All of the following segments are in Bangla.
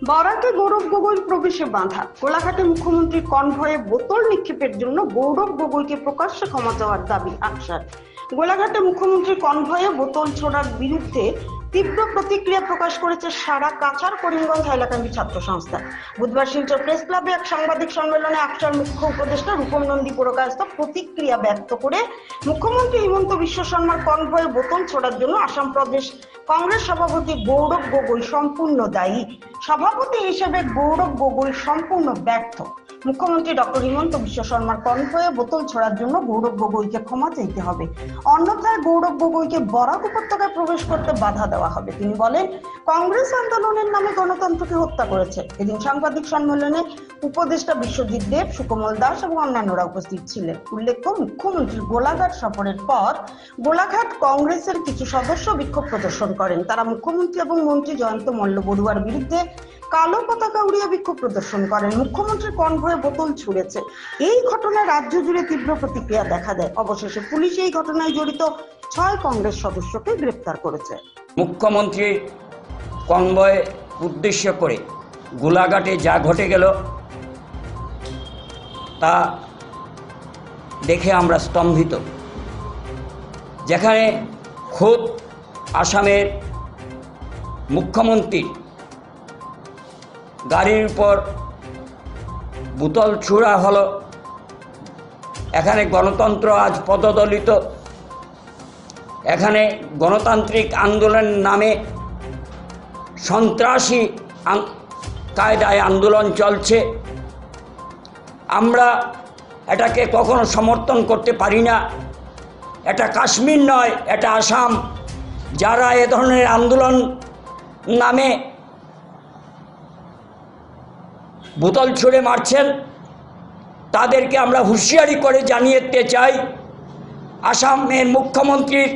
বারাকে গৌরব গগৈর প্রবেশে বাধা। কোলাঘাটে মুখ্যমন্ত্রীর কনভয়ে বোতল নিক্ষেপের জন্য গৌরব গগৈকে প্রকাশ্যে ক্ষমা চাওয়ার দাবি আকসার। গোলাঘাটে মুখ্যমন্ত্রীর কনভয়ে বোতল ছোড়ার বিরুদ্ধে তীব্র প্রতিক্রিয়া প্রকাশ করেছে সারা কাছাড় করিমগঞ্জ হাইলাকান্দি ছাত্র সংস্থা। বুধবার শিলচর প্রেস ক্লাবে এক সাংবাদিক সম্মেলনে আকসার মুখ্য উপদেষ্টা রূপম নন্দী পুরকায়স্থ প্রতিক্রিয়া ব্যক্ত করে মুখ্যমন্ত্রী হিমন্ত বিশ্ব শর্মার কনভয়ে বোতল ছোড়ার জন্য আসাম প্রদেশ কংগ্রেস সভাপতি গৌরব গগৈ সম্পূর্ণ দায়ী। সভাপতি হিসেবে গৌরব গগৈ সম্পূর্ণ ব্যর্থ। মুখ্যমন্ত্রী ডক্টর হিমন্ত বিশ্ব শর্মার কনভয়ে বোতল ছোড়ার জন্য গৌরব গগৈকে ক্ষমা চাইতে হবে, অন্যথায় গৌরব গগৈকে বরাক উপত্যকায় প্রবেশ করতে বাধা দেওয়া হবে। তিনি বলেন, কংগ্রেস আন্দোলনের নামে গণতন্ত্রকে হত্যা করেছে। এদিন সাংবাদিক সম্মেলনে উপদেষ্টা বিশ্বজিৎ দেব, সুকোমল দাস এবং অন্যান্যরা উপস্থিত ছিলেন। উল্লেখ্য, মুখ্যমন্ত্রীর গোলাঘাট সফরের পর গোলাঘাট কংগ্রেসের কিছু সদস্য বিক্ষোভ প্রদর্শন করেন। তারা মুখ্যমন্ত্রী এবং মন্ত্রী জয়ন্ত মল্ল বড়ুয়ার বিরুদ্ধে কালো পতাকা উড়িয়ে বিক্ষোভ প্রদর্শন করেন। মুখ্যমন্ত্রীর কনভয়ে বোতল ছুঁড়েছে। এই ঘটনায় রাজ্য জুড়ে তীব্র প্রতিক্রিয়া দেখা দেয়। অবশেষে পুলিশ এই ঘটনায় জড়িত 6 কংগ্রেস সদস্যকে গ্রেপ্তার করেছে। মুখ্যমন্ত্রীর কনভয় উদ্দেশ্য করে গোলাঘাটে যা ঘটে গেল তা দেখে আমরা স্তম্ভিত। যেখানে খোদ আসামের মুখ্যমন্ত্রী গাড়ির উপর বোতল ছোড়া হলো, এখানে গণতন্ত্র আজ পদদলিত। এখানে গণতান্ত্রিক আন্দোলনের নামে সন্ত্রাসী কায়দায় আন্দোলন চলছে। আমরা এটাকে কখনো সমর্থন করতে পারি না। এটা কাশ্মীর নয়, এটা আসাম। যারা এ ধরনের আন্দোলন নামে বোতল ছুঁড়ে মারছেন তাদেরকে আমরা হুঁশিয়ারি করে জানিয়ে দিতে চাই, আসামের মুখ্যমন্ত্রীর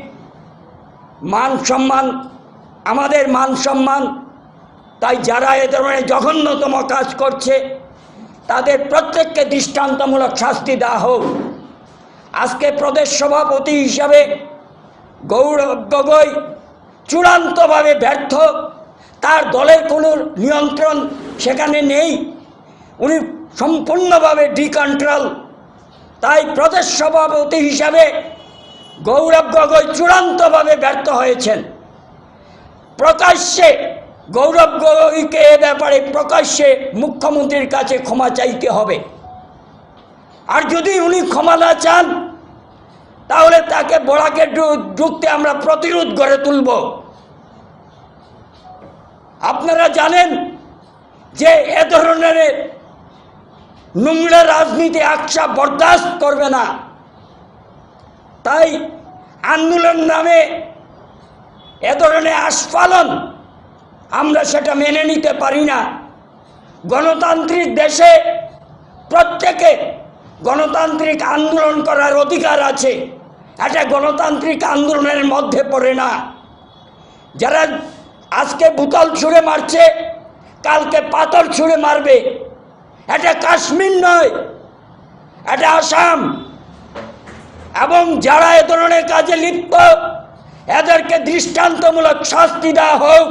মান সম্মান আমাদের মান সম্মান। তাই যারা এ ধরনের জঘন্যতম কাজ করছে তাদের প্রত্যেককে দৃষ্টান্তমূলক শাস্তি দেওয়া হোক। আজকে প্রদেশ সভাপতি হিসাবে গৌরব গগৈ চূড়ান্তভাবে ব্যর্থ। তার দলের কোনো নিয়ন্ত্রণ সেখানে নেই, উনি সম্পূর্ণভাবে ডিকন্ট্রোল। তাই প্রদেশ সভাপতি হিসাবে গৌরব গগৈ চূড়ান্তভাবে ব্যর্থ হয়েছেন। প্রকাশ্যে গৌরব গগৈকে এ ব্যাপারে প্রকাশ্যে মুখ্যমন্ত্রীর কাছে ক্ষমা চাইতে হবে। আর যদি উনি ক্ষমা না চান তাহলে তাকে বরাকে ঢুকতে আমরা প্রতিরোধ গড়ে তুলব। আপনারা জানেন যে এ ধরনের নোংরা রাজনীতি আকসা বরদাস্ত করবে না। তাই আন্দোলন নামে এ ধরনের আস্ফালন আমরা সেটা মেনে নিতে পারি না। গণতান্ত্রিক দেশে প্রত্যেকে গণতান্ত্রিক আন্দোলন করার অধিকার আছে। এটা গণতান্ত্রিক আন্দোলনের মধ্যে পড়ে না। যারা আজকে বোতল ছুঁড়ে মারছে কালকে পাথর ছুঁড়ে মারবে। এটা কাশ্মীর নয়, এটা আসাম। এবং যারা এ ধরনের কাজে লিপ্ত এদেরকে দৃষ্টান্তমূলক শাস্তি দেওয়া হোক,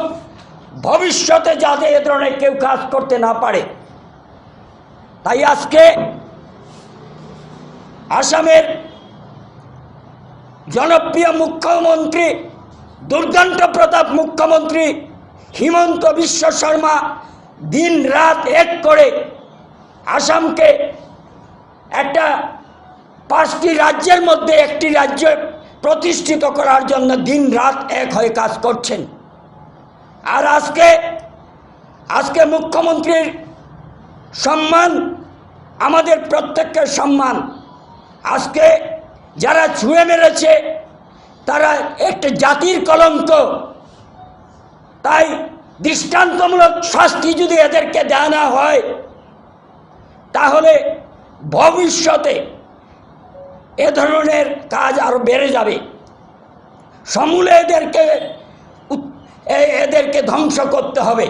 ভবিষ্যতে যাতে এ ধরনের কেউ কাজ করতে না পারে। তাই আজকে আসামের জনপ্রিয় মুখ্যমন্ত্রী দুর্দান্ত প্রতাপ মুখ্যমন্ত্রী হিমন্ত বিশ্ব শর্মা দিন রাত এক করে আসামকে একটা 5টি রাজ্যের মধ্যে একটি রাজ্য প্রতিষ্ঠিত করার জন্য দিন রাত এক হয়ে কাজ করছেন। আর আজকে মুখ্যমন্ত্রীর সম্মান আমাদের প্রত্যেকের সম্মান। আজকে যারা ছুঁয়ে মেরেছে তারা একটা জাতির কলঙ্ক। তাই দৃষ্টান্তমূলক শাস্তি যদি এদেরকে দেওয়া না হয় তাহলে ভবিষ্যতে এ ধরনের কাজ আরো বেড়ে যাবে। সমূলে এদেরকে ধ্বংস করতে হবে।